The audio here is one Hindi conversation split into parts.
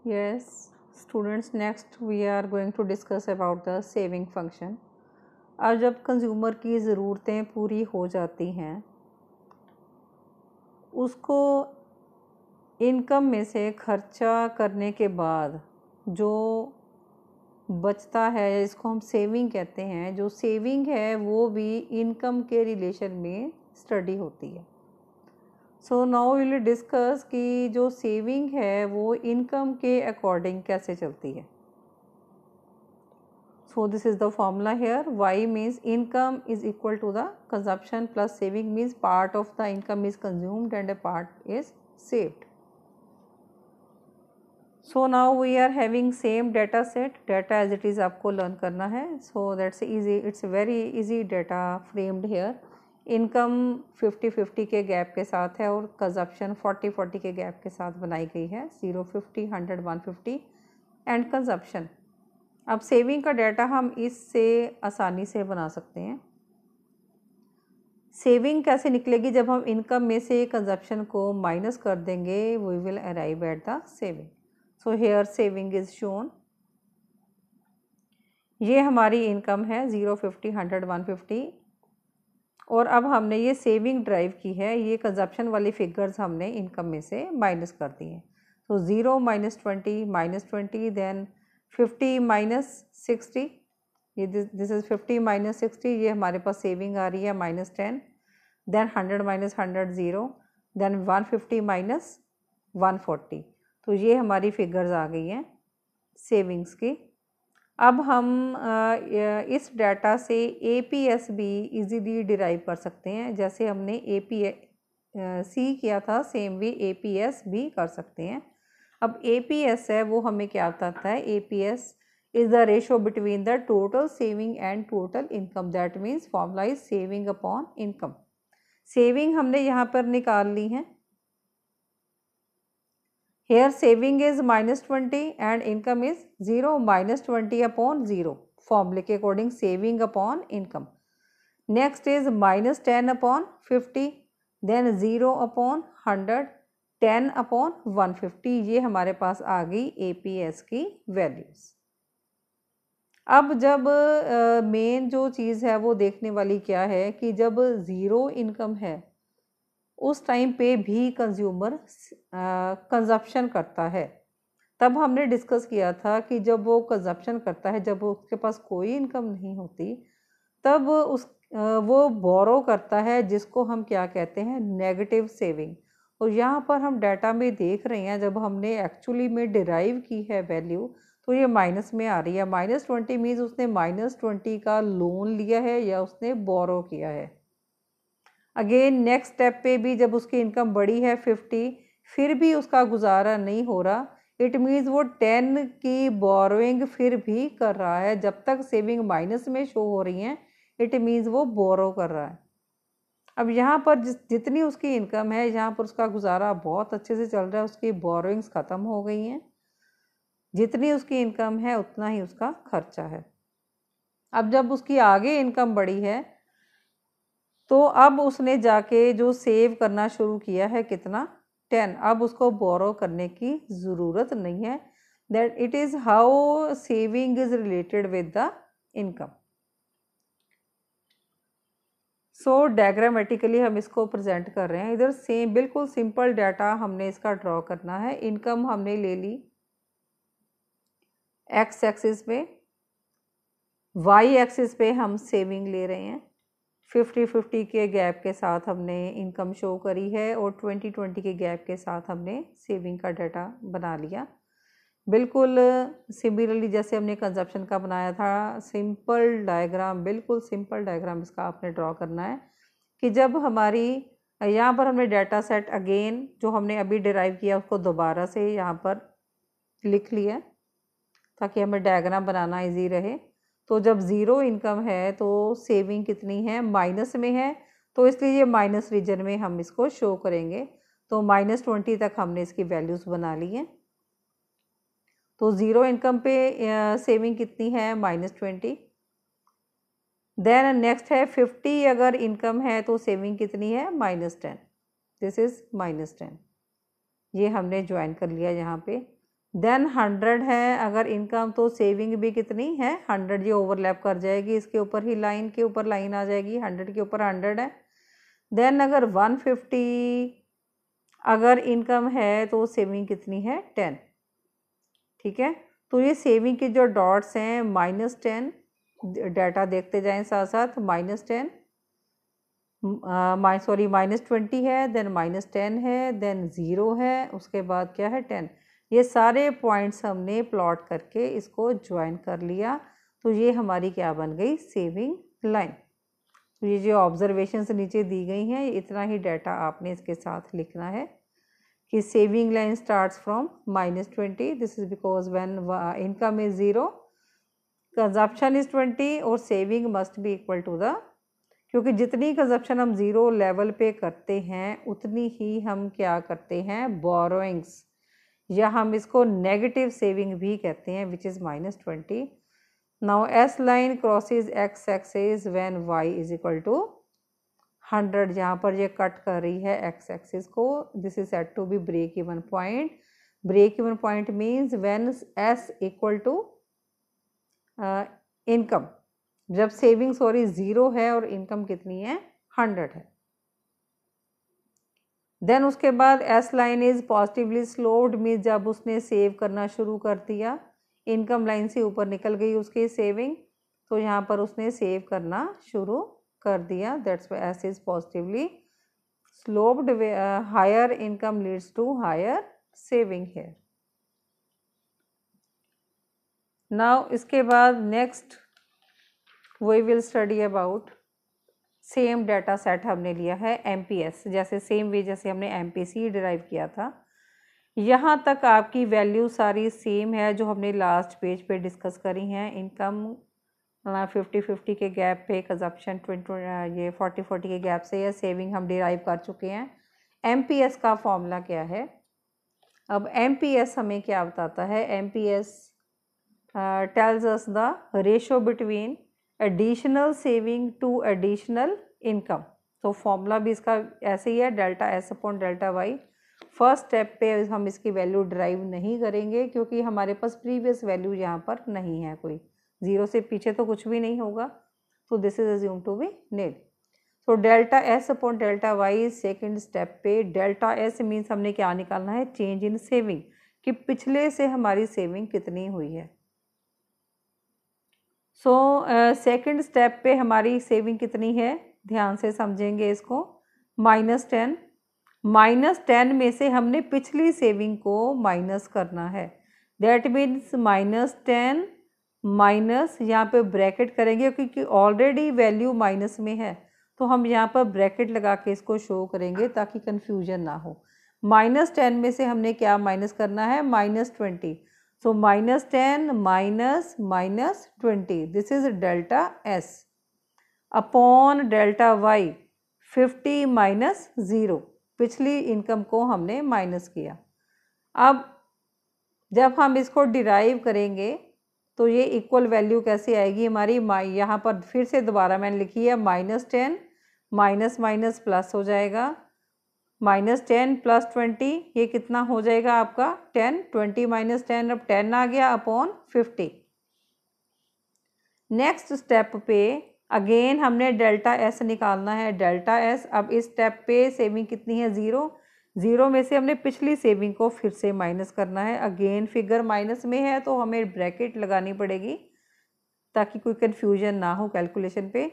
Yes, students, next we are going to discuss about the saving function. अब जब कंज्यूमर की ज़रूरतें पूरी हो जाती हैं, उसको इनकम में से खर्चा करने के बाद जो बचता है, इसको हम सेविंग कहते हैं। जो सेविंग है वो भी इनकम के रिलेशन में स्टडी होती है। सो नाउ विल डिस्कस कि जो सेविंग है वो इनकम के अकॉर्डिंग कैसे चलती है। So this is the formula here. Y means income is equal to the consumption plus saving means part of the income is consumed and a part is saved. So now we are having same data set, data as it is आपको learn करना है. So that's easy, it's very easy data framed here. Income 50-50 के गैप के साथ है और कंजप्शन 40-40 के गैप के साथ बनाई गई है। 0-50, 100-150 एंड कंजप्शन। अब सेविंग का डाटा हम इससे आसानी से बना सकते हैं। सेविंग कैसे निकलेगी? जब हम इनकम में से कंजप्शन को माइनस कर देंगे, we will arrive at the saving. So here saving is shown. ये हमारी इनकम है 0-50, 100, 150 और अब हमने ये सेविंग ड्राइव की है। ये कंजप्शन वाली फिगर्स हमने इनकम में से माइनस कर दी हैं। तो 0 -20 -20 देन 50 -60, ये दिस इज़ 50 -60, ये हमारे पास सेविंग आ रही है -10, देन 100 -100 0, देन 150 -140। तो ये हमारी फिगर्स आ गई हैं सेविंग्स की। अब हम इस डाटा से APS भी इजीली डिराइव कर सकते हैं। जैसे हमने APC किया था, सेम वे APS भी कर सकते हैं। अब APS है वो हमें क्या बताता है? APS is the ratio between the total saving and total income. That means formula is saving upon income. Saving हमने यहाँ पर निकाल ली है। Here saving is -20 and income is 0, -20 upon 0 फॉर्मूले के according saving upon income. Next is -10 upon 50, then 0 upon 100, 10 upon 150। ये हमारे पास आ गई APS की वैल्यूज़। अब जब मेन जो चीज़ है वो देखने वाली क्या है कि जब ज़ीरो इनकम है उस टाइम पे भी कंज्यूमर कंजप्शन करता है। तब हमने डिस्कस किया था कि जब वो कंजप्शन करता है, जब उसके पास कोई इनकम नहीं होती, तब वो बोरो करता है, जिसको हम क्या कहते हैं? Negative saving. और यहाँ पर हम डाटा में देख रहे हैं, जब हमने एक्चुअली में डिराइव की है वैल्यू, तो ये माइनस में आ रही है। -20 मीन्स उसने -20 का लोन लिया है या उसने बोरो किया है। अगेन नेक्स्ट स्टेप पे भी जब उसकी इनकम बड़ी है 50, फिर भी उसका गुजारा नहीं हो रहा, इट मीन्स वो 10 की बोरोइंग फिर भी कर रहा है। जब तक सेविंग माइनस में शो हो रही हैं, इट मीन्स वो बोरो कर रहा है। अब यहाँ पर जितनी उसकी इनकम है, यहाँ पर उसका गुजारा बहुत अच्छे से चल रहा है, उसकी बोरोइंग्स ख़त्म हो गई हैं। जितनी उसकी इनकम है उतना ही उसका खर्चा है। अब जब उसकी आगे इनकम बढ़ी है, तो अब उसने जाके जो सेव करना शुरू किया है, कितना? 10। अब उसको बोरो करने की ज़रूरत नहीं है। That it is how saving is related with the income. So diagrammatically हम इसको प्रेजेंट कर रहे हैं। इधर सेम बिल्कुल सिंपल डाटा हमने इसका ड्रॉ करना है। इनकम हमने ले ली एक्स एक्सिस पे, वाई एक्सिस पे हम सेविंग ले रहे हैं। 50-50 के गैप के साथ हमने इनकम शो करी है और 20-20 के गैप के साथ हमने सेविंग का डाटा बना लिया। बिल्कुल सिमिलरली जैसे हमने कंजप्शन का बनाया था, सिंपल डायग्राम, बिल्कुल सिंपल डायग्राम इसका आपने ड्रॉ करना है कि जब हमारी यहाँ पर हमने डाटा सेट अगेन जो हमने अभी डिराइव किया उसको दोबारा से यहाँ पर लिख लिया ताकि हमें डायग्राम बनाना इजी रहे। तो जब ज़ीरो इनकम है तो सेविंग कितनी है? माइनस में है, तो इसलिए ये माइनस रीजन में हम इसको शो करेंगे। तो -20 तक हमने इसकी वैल्यूज़ बना ली हैं। तो ज़ीरो इनकम पे सेविंग कितनी है? -20। देन नेक्स्ट है 50 अगर इनकम है तो सेविंग कितनी है? -10। This is -10। ये हमने ज्वाइन कर लिया यहाँ पे। देन 100 है अगर इनकम, तो सेविंग भी कितनी है 100, ये ओवरलैप कर जाएगी इसके ऊपर ही, लाइन के ऊपर लाइन आ जाएगी, 100 के ऊपर 100 है। देन अगर 150 अगर इनकम है तो सेविंग कितनी है 10, ठीक है। तो ये सेविंग के जो डॉट्स हैं -10, डाटा देखते जाएं साथ साथ, -10 सॉरी -20 है, देन -10 है, देन 0 है, उसके बाद क्या है 10। ये सारे पॉइंट्स हमने प्लॉट करके इसको ज्वाइन कर लिया, तो ये हमारी क्या बन गई सेविंग लाइन। तो ये जो ऑब्जर्वेशंस नीचे दी गई हैं, इतना ही डाटा आपने इसके साथ लिखना है कि saving line starts from -20, this is because when income is 0, consumption is 20 और saving must be equal to the, क्योंकि जितनी कंजप्शन हम 0 लेवल पे करते हैं उतनी ही हम क्या करते हैं बोरोइंग्स, या हम इसको नेगेटिव सेविंग भी कहते हैं, which is -20। Now S line crosses X axis when Y is equal to 100, जहाँ पर ये कट कर रही है एक्स एक्सिस को, this is said to be break even point. Break even point means when S equal to income, जब सेविंग 0 है और इनकम कितनी है 100 है। देन उसके बाद S line is positively sloped, means जब उसने सेव करना शुरू कर दिया, इनकम लाइन से ऊपर निकल गई उसकी सेविंग, तो यहाँ पर उसने सेव करना शुरू कर दिया, that's why S is positively sloped, higher income leads to higher saving है। नाउ इसके बाद next we will study about same data set हमने लिया है MPS, जैसे सेम वे जैसे हमने MPC डिराइव किया था। यहाँ तक आपकी वैल्यू सारी सेम है जो हमने लास्ट पेज पे डिस्कस करी हैं। इनकम 50-50 के गैप पे, कंजप्शन 20 ये 40-40 के गैप से, या सेविंग हम डिराइव कर चुके हैं। MPS का फॉर्मूला क्या है? अब MPS हमें क्या बताता है? MPS tells us the ratio between additional saving to additional income. तो फॉर्मूला भी इसका ऐसे ही है, delta S upon delta Y. First step पे हम इसकी वैल्यू ड्राइव नहीं करेंगे क्योंकि हमारे पास प्रीवियस वैल्यू यहाँ पर नहीं है, कोई 0 से पीछे तो कुछ भी नहीं होगा, तो this is assume to be nil. तो delta S upon delta Y second step पे, डेल्टा एस मीन्स हमने क्या निकालना है? चेंज इन सेविंग, कि पिछले से हमारी सेविंग कितनी हुई है। सो सेकंड स्टेप पे हमारी सेविंग कितनी है, ध्यान से समझेंगे इसको। -10, -10 में से हमने पिछली सेविंग को माइनस करना है, दैट मीन्स -10 माइनस, यहाँ पे ब्रैकेट करेंगे क्योंकि ऑलरेडी वैल्यू माइनस में है, तो हम यहाँ पर ब्रैकेट लगा के इसको शो करेंगे ताकि कन्फ्यूजन ना हो। -10 में से हमने क्या माइनस करना है? -20। So -10 minus 20, this is delta S upon delta Y, 50 minus 0, पिछली इनकम को हमने माइनस किया। अब जब हम इसको डिराइव करेंगे तो ये इक्वल वैल्यू कैसे आएगी हमारी? यहाँ पर फिर से दोबारा मैंने लिखी है -10 माइनस माइनस प्लस हो जाएगा, -10 प्लस 20, ये कितना हो जाएगा आपका 10, 20 माइनस 10, अब 10 आ गया अपॉन 50। नेक्स्ट स्टेप पे अगेन हमने डेल्टा एस निकालना है, डेल्टा एस। अब इस स्टेप पे सेविंग कितनी है? 0, 0 में से हमने पिछली सेविंग को फिर से माइनस करना है। अगेन फिगर माइनस में है तो हमें ब्रैकेट लगानी पड़ेगी ताकि कोई कन्फ्यूजन ना हो कैलकुलेशन पे।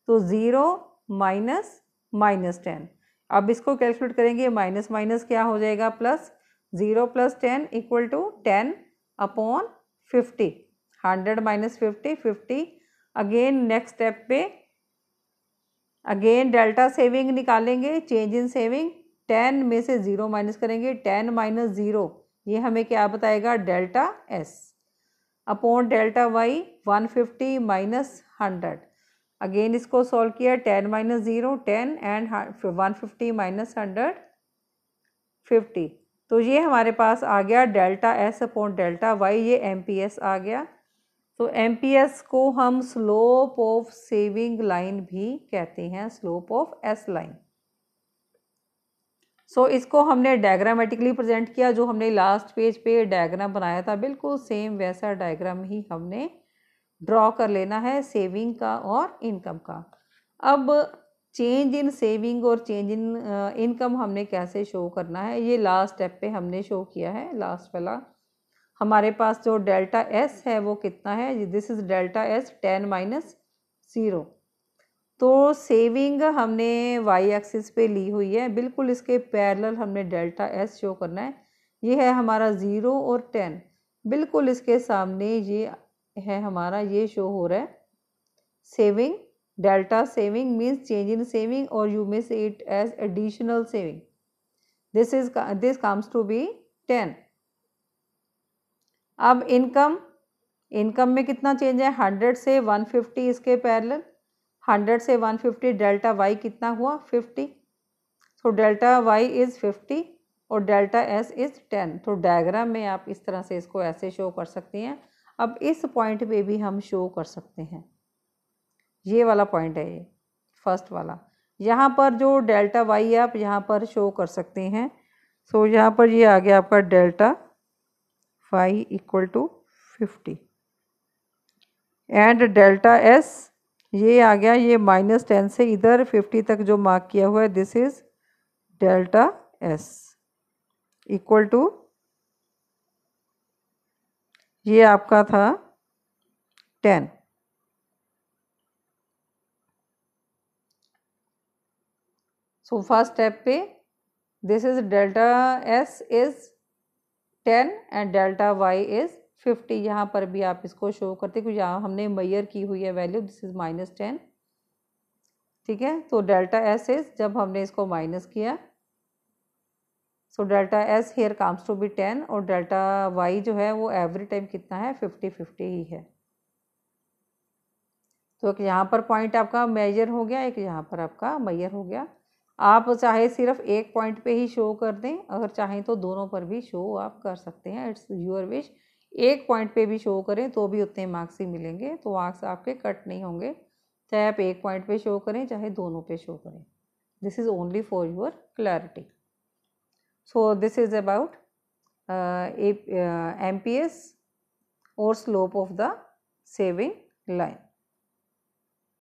तो 0 माइनस -10, अब इसको कैलकुलेट करेंगे, माइनस माइनस क्या हो जाएगा? Plus. 0 plus 10 equal to 10 upon 50, 100 minus 50, 50। Again next step पे अगेन डेल्टा सेविंग निकालेंगे, चेंज इन सेविंग, 10 में से 0 माइनस करेंगे, 10 माइनस 0, ये हमें क्या बताएगा? Delta S upon delta Y, 150 minus 100। Again इसको सॉल्व किया, 10 माइनस 0 10 एंड 150 माइनस 100 50, तो ये हमारे पास आ गया delta S upon delta Y, ये MPS आ गया। तो MPS को हम स्लोप ऑफ सेविंग लाइन भी कहते हैं, स्लोप ऑफ एस लाइन। सो इसको हमने डायग्रामेटिकली प्रेजेंट किया, जो हमने लास्ट पेज पे डायग्राम बनाया था बिल्कुल सेम वैसा डायग्राम ही हमने ड्रॉ कर लेना है सेविंग का और इनकम का। अब चेंज इन सेविंग और चेंज इन इनकम हमने कैसे शो करना है, ये लास्ट स्टेप पे हमने शो किया है। लास्ट वाला हमारे पास जो डेल्टा एस है वो कितना है, this is delta S 10 minus 0। तो सेविंग हमने वाई एक्सिस पे ली हुई है, बिल्कुल इसके पैरेलल हमने डेल्टा एस शो करना है। ये है हमारा 0 और 10, बिल्कुल इसके सामने ये है हमारा, ये शो हो रहा है saving. Delta saving means change in saving और you may say it as additional saving. This comes to be 10। अब इनकम में कितना चेंज है, 100 से 150 इसके पैरेलल, 100 से 150 डेल्टा वाई कितना हुआ 50। तो डेल्टा वाई इज़ 50 और डेल्टा एस इज़ 10। तो डायग्राम में आप इस तरह से इसको ऐसे शो कर सकते हैं। अब इस पॉइंट पे भी हम शो कर सकते हैं, ये वाला पॉइंट है ये फर्स्ट वाला, यहाँ पर जो डेल्टा वाई आप यहाँ पर शो कर सकते हैं। सो यहाँ पर ये आ गया आपका delta Y equal to 50 and delta S ये आ गया, ये -10 से इधर 50 तक जो मार्क किया हुआ है, this is delta S equal to, ये आपका था 10। सो फर्स्ट स्टेप पे this is delta S is 10 and delta Y is 50। यहाँ पर भी आप इसको शो करते, क्योंकि यहाँ हमने मेजर की हुई है वैल्यू, दिस इज -10, ठीक है। तो डेल्टा एस इज, जब हमने इसको माइनस किया, so delta S here comes to be 10 और डेल्टा वाई जो है वो एवरी टाइम कितना है 50-50 ही है। तो एक यहाँ पर पॉइंट आपका मेजर हो गया, एक यहाँ पर आपका मेजर हो गया। आप चाहे सिर्फ एक पॉइंट पे ही शो कर दें, अगर चाहें तो दोनों पर भी शो आप कर सकते हैं, इट्स यूर विश। एक पॉइंट पे भी शो करें तो भी उतने मार्क्स ही मिलेंगे, तो मार्क्स आपके कट नहीं होंगे, चाहे आप एक पॉइंट पे शो करें चाहे दोनों पे शो करें। This is only for your clarity. So this is about MPS or slope of the saving line.